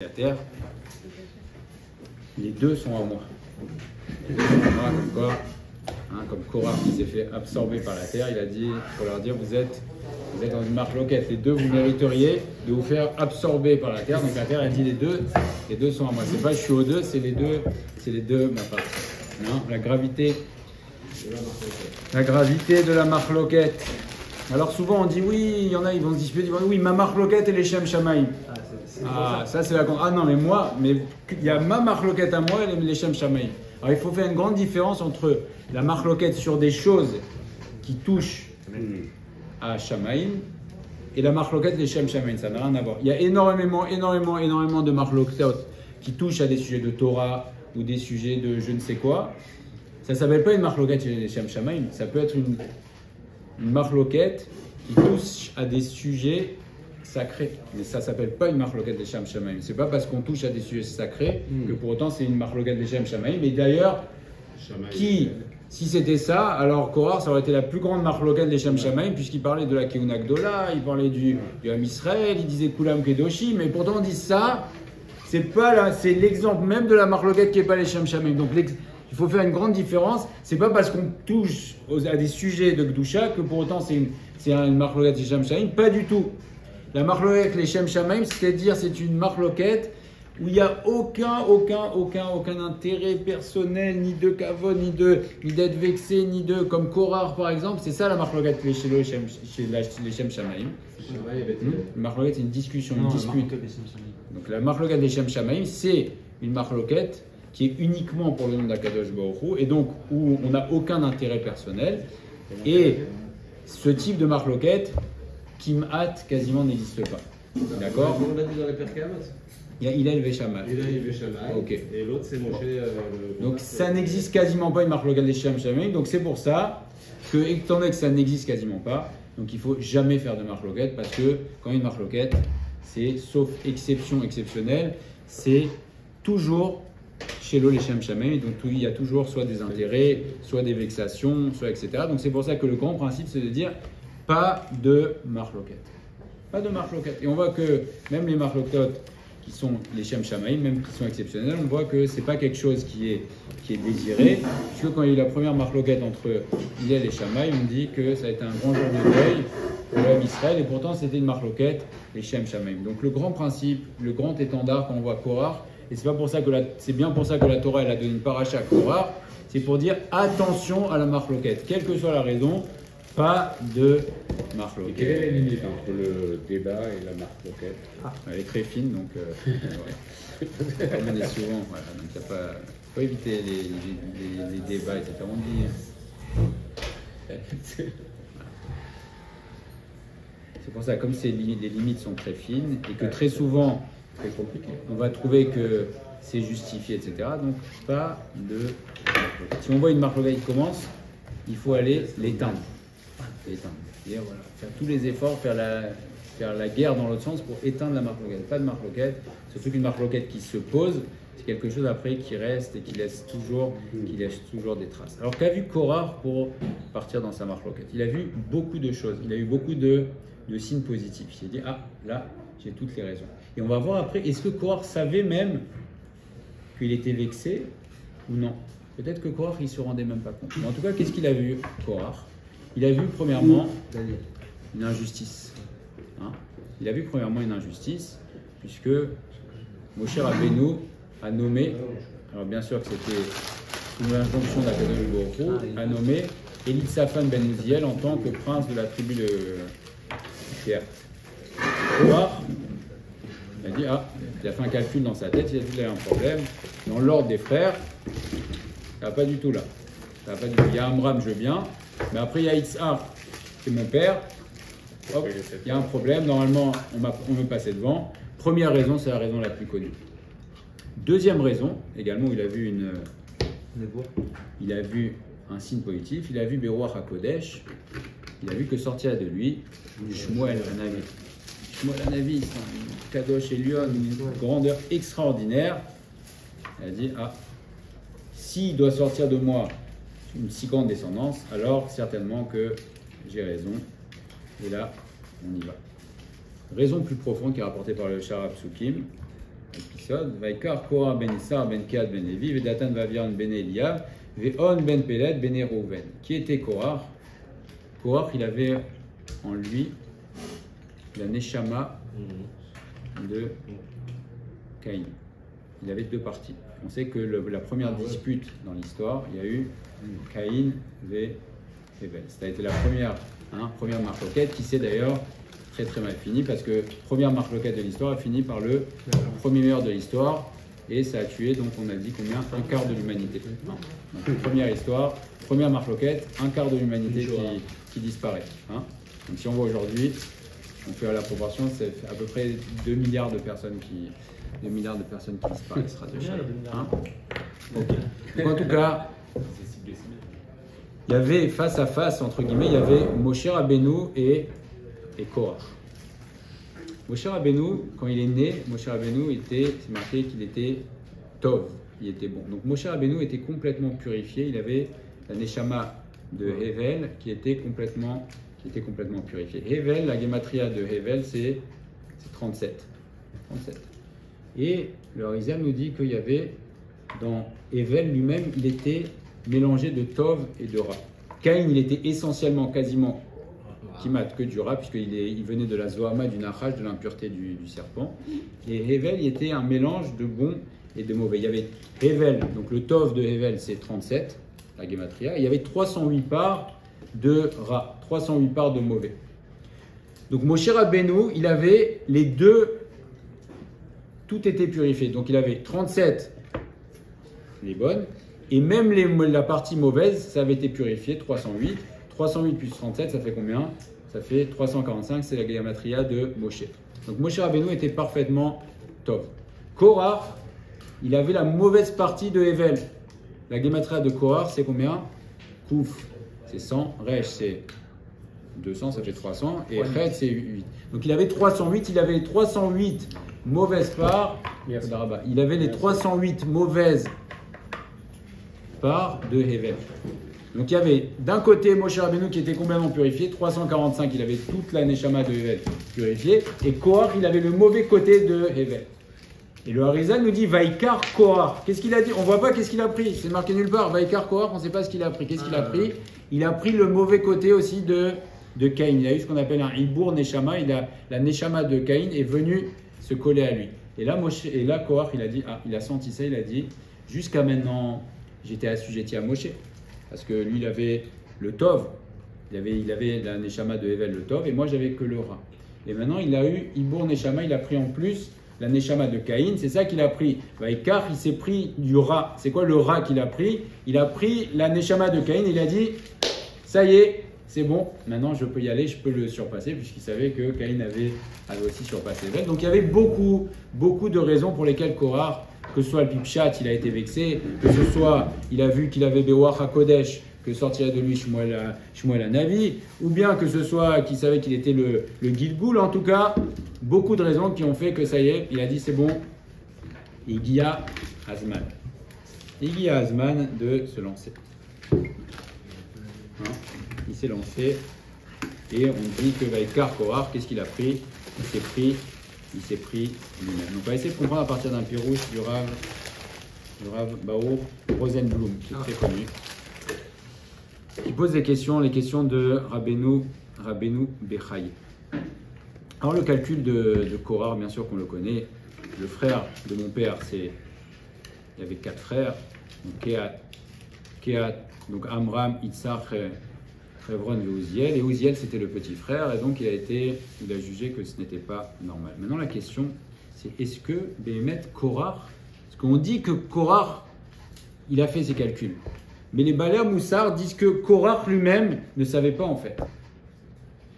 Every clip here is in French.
la terre, les deux sont à moi. Les deux sont à moi, comme quoi, comme Korah qui s'est fait absorber par la terre, il a dit, pour leur dire, vous êtes dans une marque loquette. Les deux, vous mériteriez de vous faire absorber par la terre. Donc la terre a dit, les deux sont à moi. C'est pas je suis aux deux, c'est les deux ma part. Non, la gravité de la marque loquette. Alors souvent on dit oui, il y en a, ils vont se disputer, ils vont dire oui, ma marque loquette et les Shem Shamaim. Ça c'est la contre. Ah non, mais il y a ma marque loquette à moi et les Shem Shamaim. Alors il faut faire une grande différence entre la marque loquette sur des choses qui touchent à Shamaim et la marque loquette les Shem Shamaim. Ça n'a rien à voir. Il y a énormément de marques loquettes qui touchent à des sujets de Torah ou des sujets de je ne sais quoi. Ça ne s'appelle pas une marque loquette chez les Shem Shamaim. Ça peut être une marloquette qui touche à des sujets sacrés. Mais ça ne s'appelle pas une marloquette des Shem Shamaim. Ce n'est pas parce qu'on touche à des sujets sacrés que pour autant c'est une marloquette des Shem Shamaim. Et d'ailleurs, si c'était ça, alors Korah, ça aurait été la plus grande marloquette des Shem Shamaim, puisqu'il parlait de la Keuna Gdola, il parlait du Ham Israël, il disait Kulam Kedoshim, mais pourtant on dit ça, c'est l'exemple même de la marloquette qui n'est pas les Shem Shamaim. Donc il faut faire une grande différence. C'est pas parce qu'on touche à des sujets de Gdusha que pour autant c'est une marloquette des Shem Shamaim. Pas du tout. La marloquette les Shem Shamaim, c'est-à-dire c'est une marloquette où il n'y a aucun intérêt personnel, ni de kavod, ni d'être vexé, ni de comme Korah par exemple. C'est ça la marloquette chez les Shem Shamaim. La marloquette c'est une discussion, une dispute. Donc la marloquette des Shem Shamaim, c'est une marloquette qui est uniquement pour le nom d'Akadosh Baruch Hu, et donc où on n'a aucun intérêt personnel. Et ce type de marloquette, Kim'at, quasiment n'existe pas. D'accord ? On l'a dit dans les Perkei Avot. Il y a Hillel Veshamai. Ok. Et l'autre, c'est Moshe. Donc ça n'existe quasiment pas une marloquette des Shem Shamaim. Donc c'est pour ça que, étant donné que ça n'existe quasiment pas, donc il ne faut jamais faire de marloquette, parce que quand il y a une marloquette, c'est, sauf exception exceptionnelle, c'est toujours chez l'eau les Shem Shamaim, donc il y a toujours soit des intérêts, soit des vexations, soit etc. Donc c'est pour ça que le grand principe c'est de dire pas de marloquette. Pas de marloquette. Et on voit que même les marloquettes qui sont les Shem Shamaim, même qui sont exceptionnelles, on voit que c'est pas quelque chose qui est désiré. Puisque quand il y a eu la première marloquette entre Hillel et Shammai, on dit que ça a été un grand jour de deuil pour l'homme Israël, et pourtant c'était une marloquette, les Shem Shamaim. Donc le grand principe, le grand étendard quand on voit Korah, et c'est bien pour ça que la Torah elle a donné une paracha à Korah, c'est pour dire attention à la marloquette, quelle que soit la raison, pas de marloquette. Quelle est la limite entre le débat et la marloquette? Elle est très fine, donc ouais. Comme on est souvent, voilà, donc il faut éviter les débats, etc. On dit. C'est pour ça, comme les limites sont très fines et que très souvent, très compliqué, on va trouver que c'est justifié, etc. Donc, pas de marloquette. Si on voit une marloquette qui commence, il faut aller l'éteindre. C'est-à-dire, voilà, faire tous les efforts, faire la guerre dans l'autre sens pour éteindre la marloquette. Pas de marloquette, surtout qu'une marloquette qui se pose, c'est quelque chose après qui reste et qui laisse toujours des traces. Alors qu'a vu Korah pour partir dans sa marloquette? Il a vu beaucoup de choses, il a eu beaucoup de signes positifs. Il s'est dit, ah, là, j'ai toutes les raisons. Et on va voir après, est-ce que Korah savait même qu'il était vexé ou non? Peut-être que Korah, il ne se rendait même pas compte. Mais en tout cas, qu'est-ce qu'il a vu, Korah? Il a vu premièrement une injustice. Il a vu premièrement une injustice, puisque Moshe Rabbeinu a nommé, alors bien sûr que c'était une injonction d'Akadosh Baruch Hu, a nommé Elitsaphan ben Uziel en tant que prince de la tribu de Pierre. Korah, il a dit, il a fait un calcul dans sa tête, il a dit qu'il avait un problème. Dans l'ordre des frères, ça va pas du tout là. Ça va pas du tout. Il y a Amram, je veux bien, mais après il y a Yitzhak, c'est mon père. Hop, il y a un problème, normalement on me passait devant. Première raison, c'est la raison la plus connue. Deuxième raison, également, il a vu un signe positif, il a vu Beruach HaKodesh, il a vu que sortir de lui Shmuel Hanavi. Shmuel Hanavi, c'est un Kadosh Elion, une grandeur extraordinaire. Il a dit, s'il doit sortir de moi une si grande descendance, alors certainement que j'ai raison. Et là, on y va. Raison plus profonde qui est rapportée par le Shara Psukim, épisode. Vaikar Korah ben Issar ben Kehat ben Levi, Vedatan Vavian ben Eliav, Ve'on ben Peled ben Reuven. Qui était Korah? Korah, il avait en lui la Neshama de Caïn. Il avait deux parties. On sait que la première dispute dans l'histoire, il y a eu Caïn et Hevel. Ça a été la première marloquette qui s'est d'ailleurs très très mal finie parce que première marloquette de l'histoire a fini par le premier meilleur de l'histoire et ça a tué, donc on a dit combien? Un quart de l'humanité. Donc première histoire, première marloquette, un quart de l'humanité qui disparaît. Hein. Donc si on voit aujourd'hui, on fait à la proportion, c'est à peu près 2 milliards de personnes qui disparaissent. Hein. Okay. Donc en tout cas, il y avait face à face, entre guillemets, il y avait Moshe Rabbeinu et Korah. Moshe Rabbeinu, quand il est né, Moshe Rabbeinu c'est marqué qu'il était Tov, il était bon. Donc Moshe Rabbeinu était complètement purifié, il avait la Neshama de Hevel qui était complètement purifiée. Hevel, la gematria de Hevel, c'est 37. Et le Harizal nous dit qu'il y avait, dans Hevel lui-même, il était mélangé de Tov et de Ra. Caïn, il était essentiellement, quasiment, Kimat, que du Ra, puisqu'il venait de la Zohama, du Nachash, de l'impureté du serpent. Et Hevel, il était un mélange de bon et de mauvais. Il y avait Hevel, donc le Tov de Hevel, c'est 37, la Gematria. Et il y avait 308 parts de Ra, 308 parts de mauvais. Donc Moshe Rabbeinu, il avait les deux, tout était purifié. Donc il avait 37, les bonnes, et même la partie mauvaise, ça avait été purifié, 308. 308 plus 37, ça fait combien? Ça fait 345, c'est la gematria de Moshe. Donc Moshe Rabbeinu était parfaitement Tov. Korah, il avait la mauvaise partie de Hevel. La gematria de Korah, c'est combien? Kouf, c'est 100. Resh, c'est 200, ça fait 300. Et Chet, c'est 8. Donc il avait 308, il avait les 308 mauvaises parts. Il avait les 308 mauvaises parts de Hevel. Donc il y avait d'un côté Moshe Rabbeinu qui était complètement purifié, 345, il avait toute la Neshama de Hevel purifiée, et Korah, il avait le mauvais côté de Hevel. Et le Harizal nous dit Vaikar Korah. Qu'est-ce qu'il a dit? On ne voit pas qu'est-ce qu'il a pris, c'est marqué nulle part. Vaikar Korah, on ne sait pas ce qu'il a pris. Qu'est-ce qu'il a pris? Il a pris le mauvais côté aussi de Caïn. Il a eu ce qu'on appelle un Ibour Neshama, la Neshama de Caïn est venue se coller à lui. Et là, Korah, il a dit, il a senti ça, il a dit, jusqu'à maintenant, j'étais assujetti à Moshe. Parce que lui, il avait le Tov, il avait la Neshama de Hevel, le Tov, et moi, j'avais que le Ra. Et maintenant, il a eu Ibour Neshama, il a pris en plus la Neshama de Caïn, c'est ça qu'il a pris. Vaikar, il s'est pris du Ra. C'est quoi le Ra qu'il a pris? Il a pris la Neshama de Caïn, il a dit, ça y est, c'est bon, maintenant je peux y aller, je peux le surpasser, puisqu'il savait que Caïn avait aussi surpassé Hevel. Donc il y avait beaucoup de raisons pour lesquelles Korah, que ce soit le Pipchat, il a été vexé, que ce soit, il a vu qu'il avait Bewach HaKodesh, que sortirait de lui Shmuel HaNavi, ou bien que ce soit qu'il savait qu'il était le Gilgoul, en tout cas, beaucoup de raisons qui ont fait que ça y est, il a dit c'est bon, Igia Azman. Igia Azman de se lancer. Hein, il s'est lancé, et on dit que Vaikar Korah, qu'est-ce qu'il a pris? Il s'est pris lui-même. Donc on va essayer de comprendre à partir d'un pirouche du Rav Baour Rosenblum, qui est très connu. Il pose les questions de Rabbeinu Bechai. Alors le calcul de Korah, bien sûr qu'on le connaît. Le frère de mon père, il y avait 4 frères. Donc Kehat, donc Amram, Itzar, Hevron et Uziel. Et Uziel, c'était le petit frère. Et donc il a jugé que ce n'était pas normal. Maintenant la question, c'est est-ce que Béhémet Korah, parce qu'on dit que Korah, il a fait ses calculs. Mais les Balei Moussar disent que Korah lui-même ne savait pas en fait.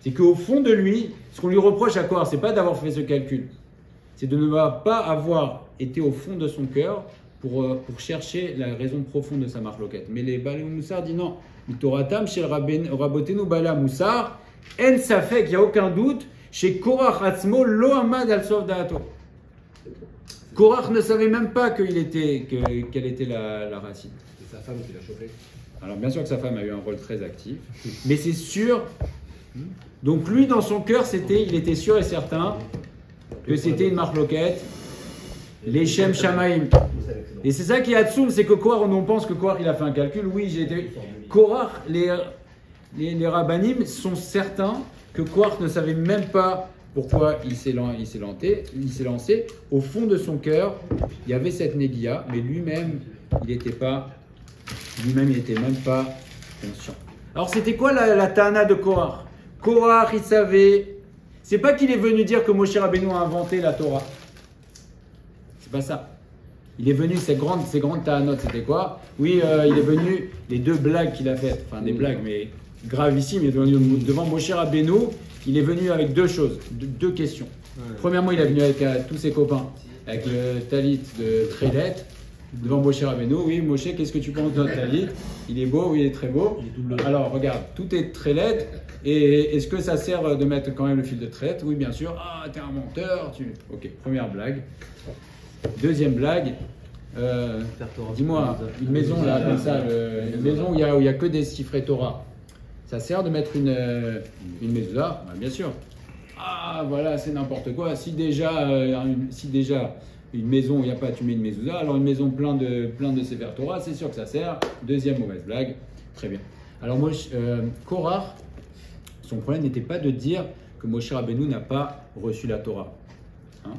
C'est qu'au fond de lui, ce qu'on lui reproche à Korah, c'est pas d'avoir fait ce calcul. C'est de ne pas avoir été au fond de son cœur pour chercher la raison profonde de sa marloquette. Mais les Balei Moussar disent non. Mitoratam chez Rabotenu Balei Moussar, en safek, il n'y a aucun doute, chez Korah Atzmo lo amad al sof da'ato. Korah ne savait même pas quelle était la racine. C'est sa femme qui l'a chauffé. Alors bien sûr que sa femme a eu un rôle très actif, mais c'est sûr. Donc lui, dans son cœur, il était sûr et certain que c'était une marloquette les Shem Shamaim. Et c'est ça qui est Hatsoum, c'est que Korach, on pense que Korach il a fait un calcul. Oui, j'ai été. Korach, les rabbanim sont certains que Korach ne savait même pas pourquoi il s'est lancé. Au fond de son cœur, il y avait cette négia, mais lui-même, il n'était même pas conscient. Alors, c'était quoi la Tana de Korach? Korach, il savait. C'est pas qu'il est venu dire que Moshe Rabbeinu a inventé la Torah. C'est pas ça. Il est venu, ces grandes Ta'anot, c'était quoi? Oui, il est venu, les deux blagues qu'il a faites, enfin des blagues, mais gravissimes, il est venu devant Moshe Rabbeinu, il est venu avec deux choses, deux questions. Ouais. Premièrement, il est venu avec tous ses copains, avec le talit de Trélet, devant Moshe Rabbeinu. Oui, Moshe, qu'est-ce que tu penses de notre talit? Il est beau, oui, il est très beau. Alors, regarde, tout est Trélet, et est-ce que ça sert de mettre quand même le fil de Trélet? Oui, bien sûr. Ah, t'es un menteur, Ok, première blague. Deuxième blague, dis-moi, une maison là, comme ça, une maison où il n'y a que des chiffrés Torah, ça sert de mettre une mezouza? Bien sûr. Ah, voilà, c'est n'importe quoi. Si déjà une maison où il n'y a pas, tu mets une mezouza, alors une maison plein de Sefer Torah, c'est sûr que ça sert. Deuxième mauvaise blague. Très bien. Alors, Korach, son problème n'était pas de dire que Moshe Rabbeinu n'a pas reçu la Torah. Hein?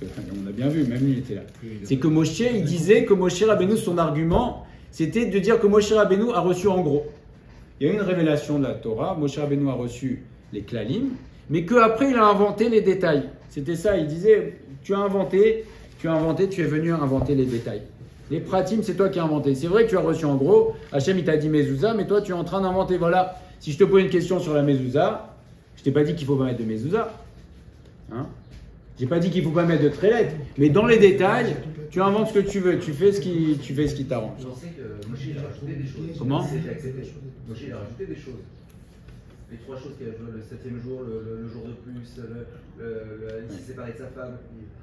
On a bien vu, même lui il était là. C'est que Moshe, il disait que Moshe Rabbeinu, son argument, c'était de dire que Moshe Rabbeinu a reçu en gros. Il y a eu une révélation de la Torah, Moshe Rabbeinu a reçu les klalim, mais qu'après il a inventé les détails. C'était ça, il disait, tu es venu inventer les détails. Les pratim, c'est toi qui as inventé. C'est vrai que tu as reçu en gros, Hachem il t'a dit mezouza, mais toi tu es en train d'inventer. Voilà, si je te pose une question sur la mezouza, je t'ai pas dit qu'il faut pas mettre de mezouza. Hein? J'ai pas dit qu'il faut pas mettre de trélet, mais dans les détails, tu inventes ce que tu veux, tu fais ce qui t'arrange. J'en sais que Moshe il a rajouté des choses. Comment? Moshe il a rajouté des choses. Les trois choses qu'il a joué, le 7e jour, le jour de plus, il s'est séparé de sa femme,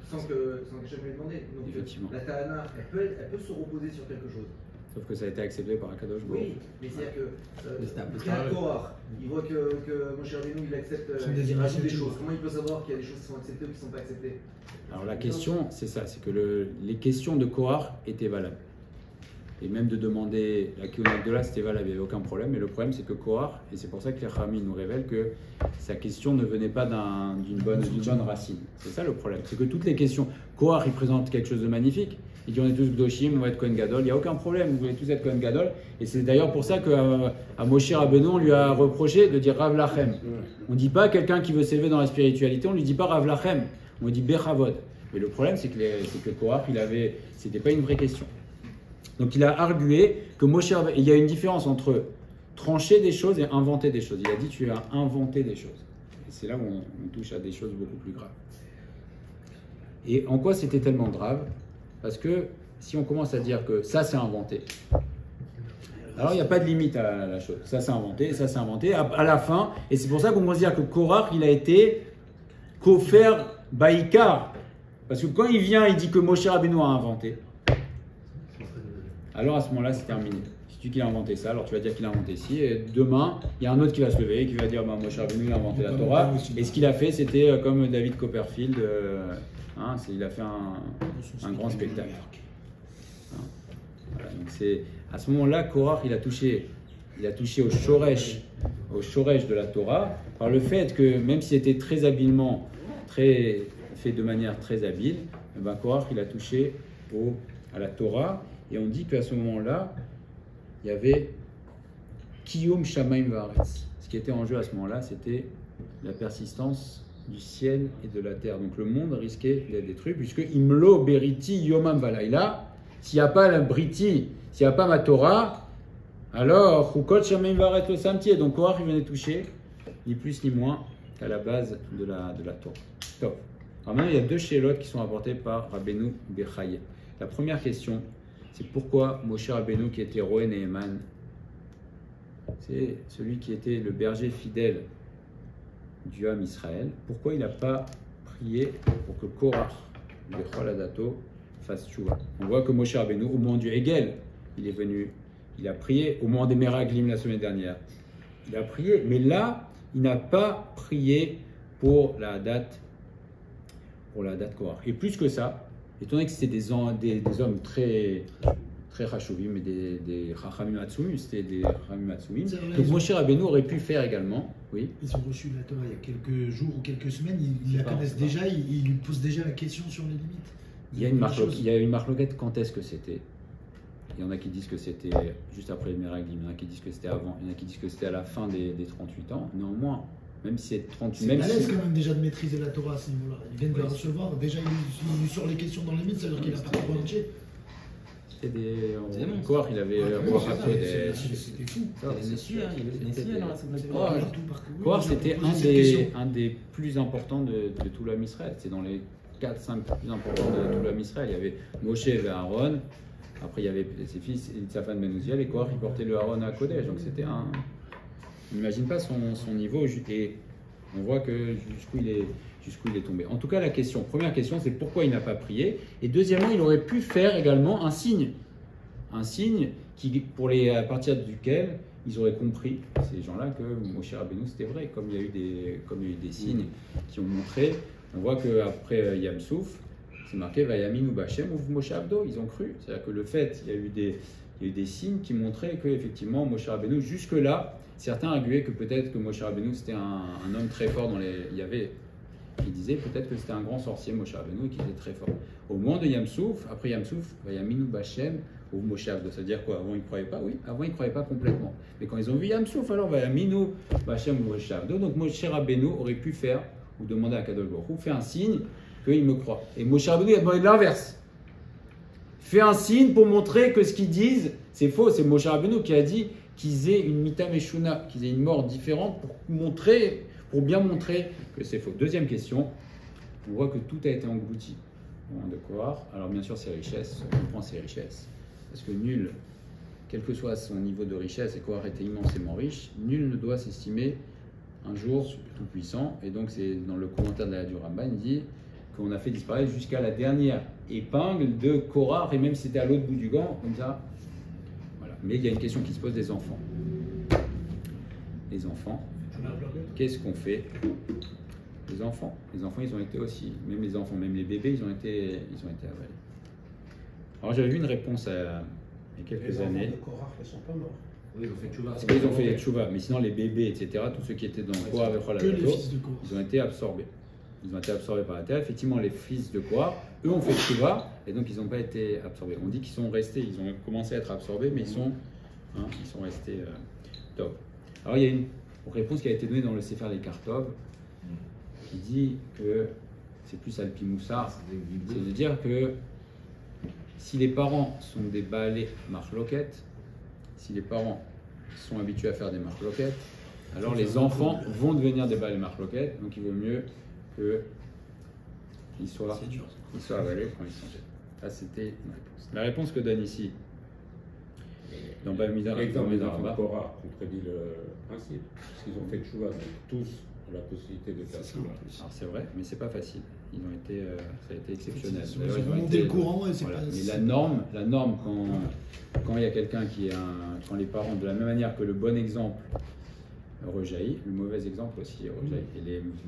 sans que Hachem lui ait demandé. Donc effectivement. La Ta'ana, elle peut se reposer sur quelque chose. Sauf que ça a été accepté par Akadosh Baruch. Oui, mais c'est-à-dire que Korach, il voit que Moshe Rabbeinu, il accepte, il rajoute des choses. Comment il peut savoir qu'il y a des choses qui sont acceptées ou qui ne sont pas acceptées? Alors la question, c'est ça, c'est que les questions de Korach étaient valables. Et même de demander la Kiyonat de là, c'était valable, il n'y avait aucun problème. Mais le problème, c'est que Korach, et c'est pour ça que les Chachamim nous révèlent que sa question ne venait pas d'une bonne racine. C'est ça le problème, c'est que toutes les questions, Korach, il présente quelque chose de magnifique. Il dit on est tous Gdoshim, on va être Kohen Gadol, il n'y a aucun problème, vous voulez tous être Kohen Gadol. Et c'est d'ailleurs pour ça qu'à Moshe Rabbeinu, on lui a reproché de dire Rav Lachem. On ne dit pas quelqu'un qui veut s'élever dans la spiritualité, on ne lui dit pas Rav Lachem, on lui dit Bechavod. Mais le problème, c'est que Korach, c'était pas une vraie question. Donc il a argué que Moshe Rabbeinu, il y a une différence entre trancher des choses et inventer des choses. Il a dit tu as inventé des choses. Et c'est là où on touche à des choses beaucoup plus graves. Et en quoi c'était tellement grave? Parce que si on commence à dire que ça c'est inventé, alors il n'y a pas de limite à la chose. Ça c'est inventé, ça c'est inventé. À la fin, et c'est pour ça qu'on peut dire que Korach, il a été Kofer Baïkar. Parce que quand il vient, il dit que Moshe Rabbeinu a inventé. Alors à ce moment-là, c'est terminé. Si tu dis qu'il a inventé ça, alors tu vas dire qu'il a inventé ci. Et demain, il y a un autre qui va se lever et qui va dire Moshe Rabbeinu a inventé la Torah. Et ce qu'il a fait, c'était comme David Copperfield. Il a fait un grand spectacle. Hein? Voilà, donc c'est à ce moment-là, Korach, il a touché au shoresh de la Torah par le fait que même si c'était très habilement, fait de manière très habile, Korach, il a touché à la Torah. Et on dit qu'à ce moment-là, il y avait Kiyum Shamaim Vaaretz. Ce qui était en jeu à ce moment-là, c'était la persistance du ciel et de la terre. Donc le monde risquait d'être détruit, puisque Imlo Beriti Yomam Valaila, s'il n'y a pas la Briti, s'il n'y a pas ma Torah, alors Chukot Shamaim Vaaretz le Samtier. Donc Korach, il venait toucher, ni plus ni moins, qu'à la base de la Torah. Top. Alors maintenant, il y a deux shélotes qui sont apportées par Rabbeinu Bechaye. La première question, c'est pourquoi Moshe Rabbeinu, qui était Roé Neheman, c'est celui qui était le berger fidèle du Ham Israël, pourquoi il n'a pas prié pour que Korach, le Bechol Adato, fasse tchouva? On voit que Moshe Rabbeinu, au moment du Hegel, il est venu, il a prié, au moment des Meraglim la semaine dernière, il a prié, mais là, il n'a pas prié pour la date Korach. Et plus que ça, étant donné que c'était des hommes très Chashuvim, mais des Chachamim Hatzumim, c'était des Chachamim Hatzumim. Donc Moshe Rabbeinu aurait pu faire également, oui. Ils ont reçu la Torah il y a quelques jours ou quelques semaines, ils la connaissent déjà, ils lui posent déjà la question sur les limites. Il y a une marloquette, quand est-ce que c'était? Il y en a qui disent que c'était juste après les miracles, il y en a qui disent que c'était avant, il y en a qui disent que c'était à la fin des 38 ans. Néanmoins, même si c'est 38 c'est balèze quand même déjà de maîtriser la Torah à ce niveau-là. Ils viennent de la recevoir, déjà il est sur les questions dans les mythes, ça veut dire qu'il a pas trop entier. C'était des Kohar, il avait c'était fou. Kohar, c'était un des plus importants de tout l'homme Israël. C'est dans les 4-5 plus importants de tout l'homme Israël. Il y avait Moshe et Aaron. Après, il y avait ses fils, Elitzaphan ben Uziel, et Kohar, il portait le Aaron à Kodesh. Donc c'était un. On n'imagine pas son niveau. Et on voit que jusqu'où il est tombé. En tout cas, première question, c'est pourquoi il n'a pas prié. Et deuxièmement, il aurait pu faire également un signe. Un signe à partir duquel ils auraient compris, ces gens-là, que Moshe Rabbeinu c'était vrai. Comme il y a eu des signes qui ont montré, on voit qu'après Yam Souf, c'est marqué Vayaminu Bachem ou Moshe Abdo, ils ont cru. C'est-à-dire que le fait, il y a eu des signes qui montraient qu'effectivement, Moshe Rabbeinu, jusque-là, certains arguaient que peut-être que Moshe Rabbeinu c'était un homme très fort dans les. Il disait peut-être que c'était un grand sorcier, Moshe Rabbeinu, et qu'il était très fort. Au moment de Yam Souf, après Yam Souf, Vayaminu Bachem ou Moshe Abdo. Ça veut dire quoi? Avant ils ne croyaient pas? Oui, avant ils ne croyaient pas complètement. Mais quand ils ont vu Yam Souf, alors Vayaminu Bachem ou Moshe Abdo. Donc Moshe Rabbeinu aurait pu faire, ou demander à Kadosh Baruch Hu, faire un signe qu'il me croit. Et Moshe Rabbeinu a demandé l'inverse. Fait un signe pour montrer que ce qu'ils disent, c'est faux. C'est Moshe Rabbeinu qui a dit qu'ils aient une mita meshuna, qu'ils aient une mort différente pour bien montrer que c'est faux. Deuxième question, on voit que tout a été englouti de Kohar. Alors bien sûr, ses richesses, on comprend ses richesses. Parce que nul, quel que soit son niveau de richesse, et Kohar était immensément riche, nul ne doit s'estimer un jour tout puissant. Et donc c'est dans le commentaire de la du Ramban, il dit qu'on a fait disparaître jusqu'à la dernière épingle de Kohar, et même si c'était à l'autre bout du gant, comme ça. Voilà. Mais il y a une question qui se pose des enfants. Les enfants, qu'est-ce qu'on fait? Les enfants, ils ont été aussi, même les enfants, même les bébés, ils ont été avalés. Alors j'avais vu une réponse il y a quelques années. Les enfants de Korach ne sont pas morts. Oui, ils ont fait tchouva. Parce qu'ils ont fait les tchouva, mais sinon les bébés, etc., tous ceux qui étaient dans Korah avec ils ont été absorbés. Ils ont été absorbés par la terre. Effectivement, les fils de Korah, eux ont fait tchouva, et donc ils n'ont pas été absorbés. On dit qu'ils sont restés, ils ont commencé à être absorbés, mais ils sont restés top. Alors il y a une réponse qui a été donnée dans le Sefer les Kartov, qui dit que c'est plus Alpi Moussar, c'est de dire que si les parents sont des Baalé marloquettes, si les parents sont habitués à faire des marloquettes, alors les enfants vont devenir des Baalé marloquettes, donc il vaut mieux qu'ils soient avalés quand ils sont jeunes. Ça, c'était une réponse. La réponse que donne ici, dans Bamidar, l'exemple des enfants de Korah contredit le principe, parce qu'ils ont fait tchouva, donc tous ont la possibilité de faire tchouva. Alors c'est vrai, mais c'est pas facile. Ils ont été, ça a été exceptionnel. Ils ont remonté le courant et c'est voilà. pas. Mais la norme quand il y a quelqu'un qui est quand les parents, de la même manière que le bon exemple rejaillit, le mauvais exemple aussi rejaillit. Et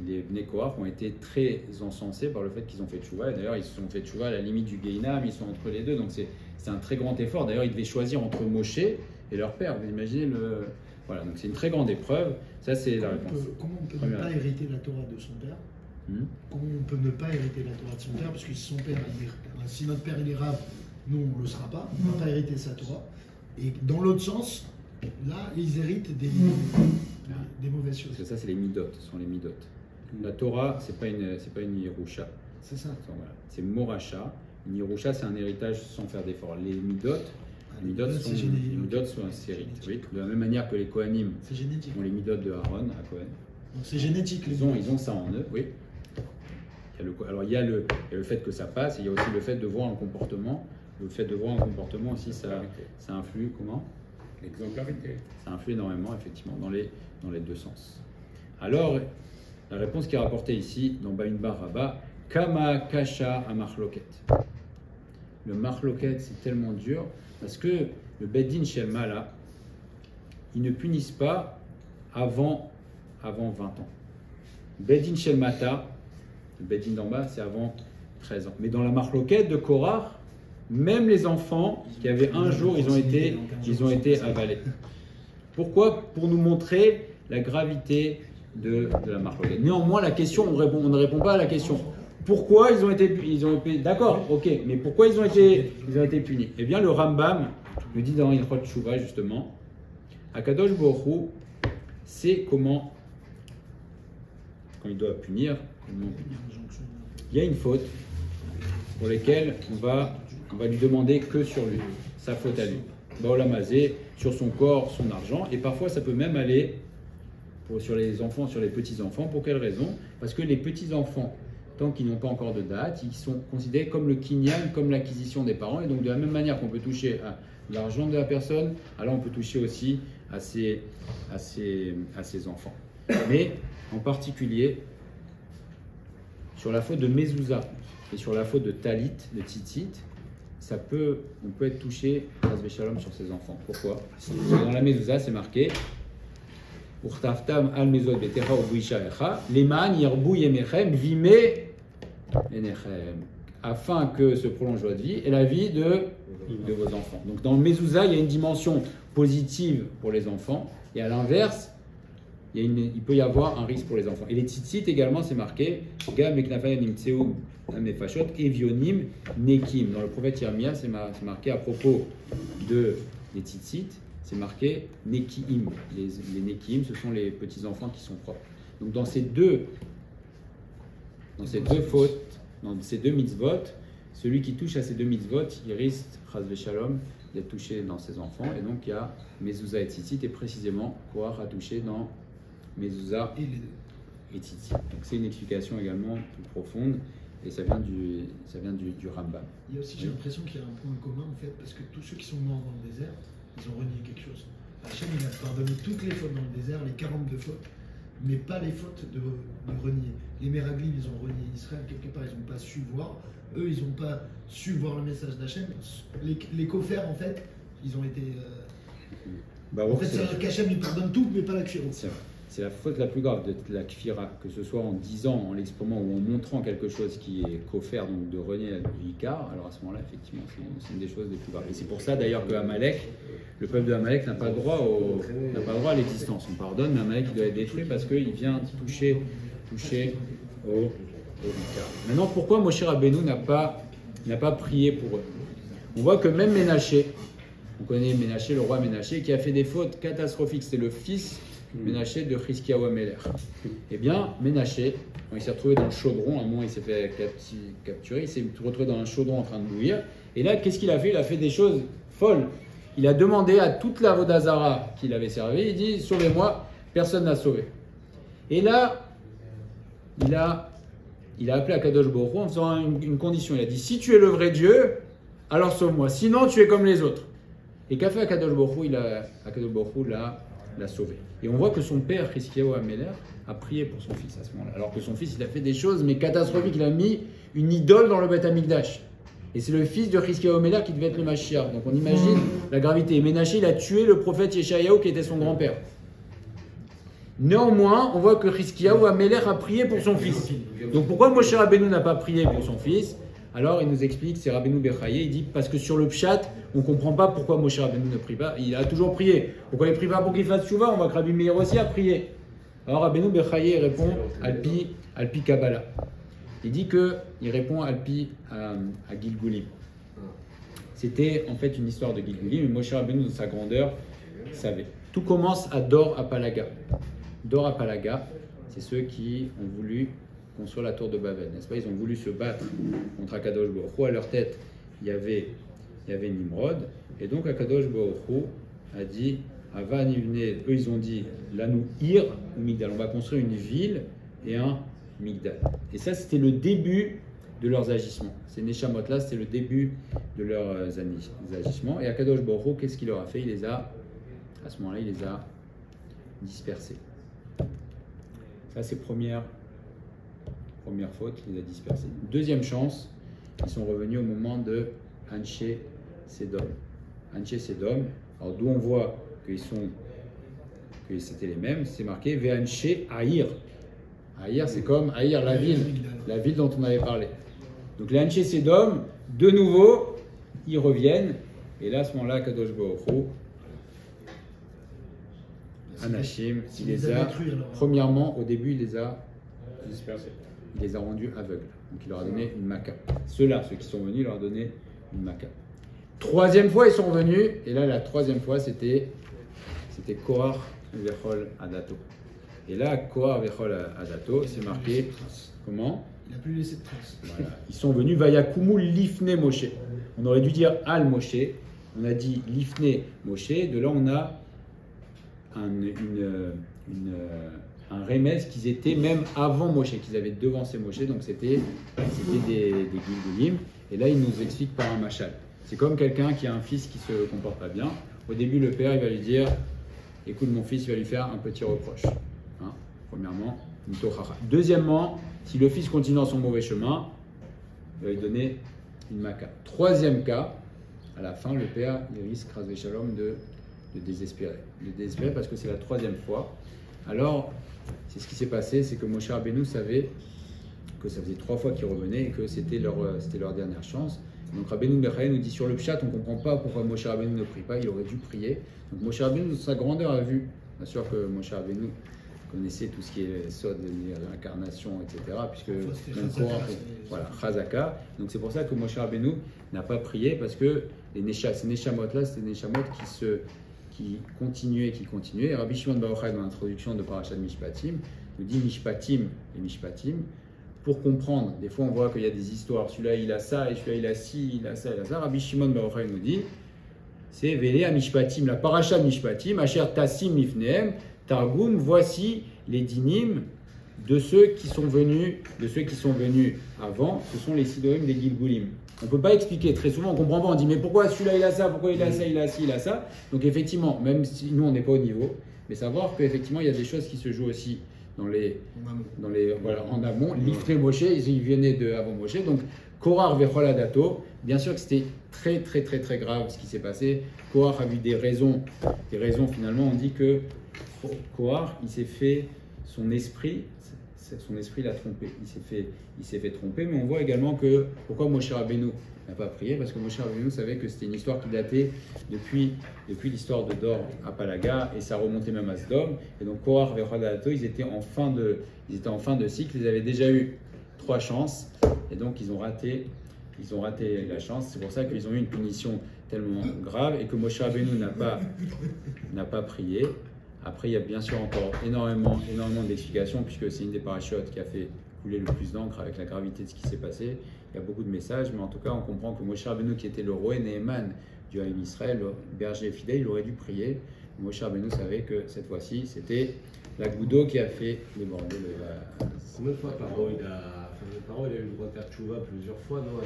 les Bnei Korach ont été très encensés par le fait qu'ils ont fait tchouva. Et d'ailleurs, ils se sont fait tchouva à la limite du Gehinam, ils sont entre les deux. Donc c'est un très grand effort. D'ailleurs, ils devaient choisir entre Moshe et leur père. Vous imaginez le. Voilà, donc c'est une très grande épreuve. Ça, c'est la réponse. Comment on peut ne pas hériter la Torah de son père? Comment on peut ne pas hériter la Torah de son père? Parce que si son père, si notre père il est rave, nous on ne le sera pas. On ne va pas hériter sa Torah. Et dans l'autre sens, là, ils héritent des mauvaises choses. Parce que ça, c'est les midot, ce sont les midot. La Torah, c'est pas une Yerusha. C'est ça. Voilà. C'est Moracha. Une Yerusha, c'est un héritage sans faire d'effort. Les midot, les midot sont un série. Oui, de la même manière que les Kohanim ont les midot de Aaron à Kohen. Donc c'est génétique. Ils ont ça en eux, oui. Il y a le fait que ça passe, et il y a aussi le fait de voir un comportement. Le fait de voir un comportement aussi, ça influe comment? L'exemplarité. Ça influe énormément, effectivement, dans les deux sens. Alors, la réponse qui est rapportée ici, dans Bamidbar Rabbah, Kama Kasha à Marloket. Le Marloket, c'est tellement dur, parce que le Beddin Shelma, là, ils ne punissent pas avant 20 ans. Beddin Shelmata, le Beddin d'en bas, c'est avant 13 ans. Mais dans la marloquette de Korah, même les enfants qui avaient un jour, ils ont été avalés. Pourquoi? Pour nous montrer la gravité de la marloquette. Néanmoins, la question, on ne répond pas à la question. Pourquoi ils ont été d'accord, ok, mais pourquoi ils ont été punis? Eh bien, le Rambam nous dit dans Ilchot Tshuva, justement, Akadosh Baruch Hu sait comment, quand il doit punir, il y a une faute pour laquelle on va lui demander que sur lui, sa faute à lui. Baolamazé, sur son corps, son argent, et parfois ça peut même aller sur les enfants, sur les petits-enfants. Pour quelle raison? Parce que les petits-enfants, tant qu'ils n'ont pas encore de date, ils sont considérés comme le kinyan, comme l'acquisition des parents, et donc de la même manière qu'on peut toucher à l'argent de la personne, alors on peut toucher aussi à ses enfants. Mais en particulier, sur la faute de mezouza et sur la faute de talit, de tzitzit, on peut être touché shalom sur ses enfants. Pourquoi? Parce que dans la mezouza, c'est marqué Urtaftam al mezot betecha ubuisha echa leman yirbu yemechem vime enechem, afin que se prolonge votre vie et la vie de vos enfants. Donc dans le mezouza, il y a une dimension positive pour les enfants, et à l'inverse, il peut y avoir un risque pour les enfants. Et les tzitzit également, c'est marqué Gam eknafayim nimtseu amefashot evionim nekim. Dans le prophète Yirmiyah, c'est marqué à propos des tzitzit, c'est marqué nekiim. Les nekiim, ce sont les petits enfants qui sont propres. Donc dans ces deux fautes, dans ces deux mitzvot, celui qui touche à ces deux mitzvot, il risque chas v'shalom d'être touché dans ses enfants. Et donc il y a mezouza et tzitzit, et précisément Korach a touché dans mezouza et tzitzit. Donc c'est une explication également plus profonde, et ça vient du Rambam. Il y a aussi, j'ai l'impression qu'il y a un point commun en fait, parce que tous ceux qui sont morts dans le désert, ils ont renié quelque chose. Hachem, il a pardonné toutes les fautes dans le désert, les 42 fautes, mais pas les fautes de renier. Les Meraglim, ils ont renié Israël, quelque part, ils n'ont pas su voir. Eux, ils n'ont pas su voir le message d'Hachem. Les Kofers, en fait, ils ont été... en fait, c'est qu'Hachem lui pardonne tout, mais pas la Kfira. C'est la faute la plus grave de la Kfira, que ce soit en disant, en l'exprimant ou en montrant quelque chose qui est Kofer, donc de renier l'Ikar. Alors à ce moment-là, effectivement, c'est une des choses les plus graves. Et c'est pour ça d'ailleurs que Amalek, le peuple de Amalek n'a pas droit à l'existence. On pardonne, mais Amalek doit être détruit parce qu'il vient toucher au Ikar. Maintenant, pourquoi Moshe Rabbeinu n'a pas prié pour eux? On voit que même Ménaché, on connaît Ménaché, le roi Ménaché, qui a fait des fautes catastrophiques, c'est le fils Ménaché de Chizkiyahu Amelech. Eh bien, Ménaché, quand il s'est retrouvé dans le chaudron, à un moment il s'est fait capturer, il s'est retrouvé dans un chaudron en train de bouillir, et là, qu'est-ce qu'il a fait? Il a fait des choses folles. Il a demandé à toute la Vodazara qu'il avait servi, il dit, sauvez-moi, personne n'a sauvé. Et là, il a appelé Akadosh Baruch Hu en faisant une condition. Il a dit, si tu es le vrai Dieu, alors sauve-moi, sinon tu es comme les autres. Et qu'a fait Akadosh Baruch Hu? Akadosh Baruch Hu l'a sauvé. Et on voit que son père, Chizkiyahu Amelech, a prié pour son fils à ce moment-là. Alors que son fils, il a fait des choses mais catastrophiques. Il a mis une idole dans le Beth Amikdash. Et c'est le fils de Chizkiyahu Amelech qui devait être le Mashiach. Donc on imagine la gravité. Et Ménaché, il a tué le prophète Yeshayahu qui était son grand-père. Néanmoins, on voit que Chizkiyahu Amelech a prié pour son fils. Donc pourquoi Moshe Rabbeinu n'a pas prié pour son fils? Alors il nous explique, c'est Rabbeinu Bechaye, il dit parce que sur le pshat, on ne comprend pas pourquoi Moshe Rabbeinu ne prie pas. Il a toujours prié. Pourquoi il ne prie pas pour qu'il fasse tchouva? On voit que Rabbi Meir aussi a prié. Alors Rabbeinu Bechaye répond Alpi Kabbalah. Il dit qu'il répond Alpi à Gilgulim. C'était en fait une histoire de Gilgulim, mais Moshe Rabbeinu, dans sa grandeur, savait. Tout commence à Dor Apalaga. Dor Apalaga, c'est ceux qui ont voulu construire la tour de Babel, n'est-ce pas? Ils ont voulu se battre contre Akadosh Baruch Hu. À leur tête, il y avait Nimrod, et donc Akadosh Baruch Hu a dit, Ava Nivne, eux ils ont dit, là nous Ir ou Migdal, on va construire une ville et un Migdal. Et ça c'était le début de leurs agissements. Ces Neshamot là, c'était le début de leurs agissements. Et Akadosh Baruch Hu, qu'est-ce qu'il leur a fait? À ce moment-là, il les a dispersés. Ça c'est première faute, il les a dispersés. Deuxième chance, ils sont revenus au moment de Anshe Sedom. Anshe Sedom, alors d'où on voit que c'était les mêmes, c'est marqué Ve'anshe Aïr. Aïr, c'est comme Aïr, la ville dont on avait parlé. Donc les Anshe Sedom, de nouveau, ils reviennent. Et là, à ce moment-là, Kadosh Baruch Hu, Anashim, il les a, premièrement, au début, il les a rendus aveugles. Donc il leur a donné une maca. Ceux-là, ceux qui sont venus, il leur a donné une maca. Troisième fois, ils sont revenus. Et là, la troisième fois, c'était Kohar Vechol Adato. Et là, Kohar Vechol Adato, c'est marqué comment? Il n'a plus laissé de traces. Voilà. Ils sont venus Vayakumu Lifne Moshe. On aurait dû dire Al Moshe. On a dit Lifne Moshe. De là, on a un remez qu'ils étaient même avant Moshe, qu'ils avaient devancé Moshe. Donc c'était des Gilgulim. Et là, il nous explique par un machal. C'est comme quelqu'un qui a un fils qui se comporte pas bien. Au début, le père, il va lui dire, écoute, mon fils, il va lui faire un petit reproche. Hein, premièrement, une tochacha. Deuxièmement, si le fils continue dans son mauvais chemin, il va lui donner une maca. Troisième cas, à la fin, le père, il risque, ras v'shalom, de désespérer. De désespérer parce que c'est la troisième fois. Alors, c'est ce qui s'est passé, c'est que Moshe Rabbeinu savait que ça faisait 3 fois qu'ils revenaient et que c'était leur dernière chance. Donc Rabbeinu Bechaye nous dit sur le pshat, on ne comprend pas pourquoi Moshe Rabbeinu ne prie pas, il aurait dû prier. Donc Moshe Rabbeinu, sa grandeur, a vu. Bien sûr que Moshe Rabbeinu connaissait tout ce qui est sod, l'incarnation, etc. Puisque même Korah, voilà, Chazaka. Donc c'est pour ça que Moshe Rabbeinu n'a pas prié, parce que ces Neshamot-là, c'était des Neshamot qui continuaient. Et Rabbi Shimon Bar Yochai, dans l'introduction de Parashat Mishpatim, nous dit Mishpatim et Mishpatim. Pour comprendre, des fois on voit qu'il y a des histoires, celui-là il a ça, et celui-là il a ci, il a ça, il a ça. Rabbi Shimon Bar Yochai nous dit, c'est Vele à Mishpatim, la Parashat Mishpatim, Asher Tassim Mifnehem, Targum, voici les dinim de ceux qui sont venus avant, ce sont les Sidorim des Gilgulim. On ne peut pas expliquer, très souvent on ne comprend pas, on dit mais pourquoi celui-là il a ça, pourquoi il a ça, il a ci, il a ça. Donc effectivement, même si nous on n'est pas au niveau, mais savoir qu'effectivement il y a des choses qui se jouent aussi en amont. L'Ifre Moshe, ils venaient avant Moshe. Donc, Korah Vechol Adato, bien sûr que c'était très très très très grave ce qui s'est passé. Korah a eu des raisons finalement. On dit que Korah, il s'est fait son esprit l'a trompé. Il s'est fait tromper, mais on voit également que pourquoi Moshe Rabbeinu n'a pas prié, parce que Moshe Rabbeinu savait que c'était une histoire qui datait depuis l'histoire de Dor à Palaga, et ça remontait même à Sdom. Et donc Korah Vechol Adato, ils étaient en fin de cycle, ils avaient déjà eu 3 chances, et donc ils ont raté la chance. C'est pour ça qu'ils ont eu une punition tellement grave, et que Moshe Rabbeinu n'a pas prié. Après, il y a bien sûr encore énormément d'explications, puisque c'est une des parachutes qui a fait couler le plus d'encre avec la gravité de ce qui s'est passé. Il y a beaucoup de messages, mais en tout cas, on comprend que Moshe Rabbeinu, qui était le roi Neheman du Haïm Israël, le berger fidèle, il aurait dû prier. Moshe Rabbeinu savait que cette fois-ci, c'était la Goudo qui a fait déborder le... Combien de fois par an il a eu le droit de faire tchouva plusieurs fois, non?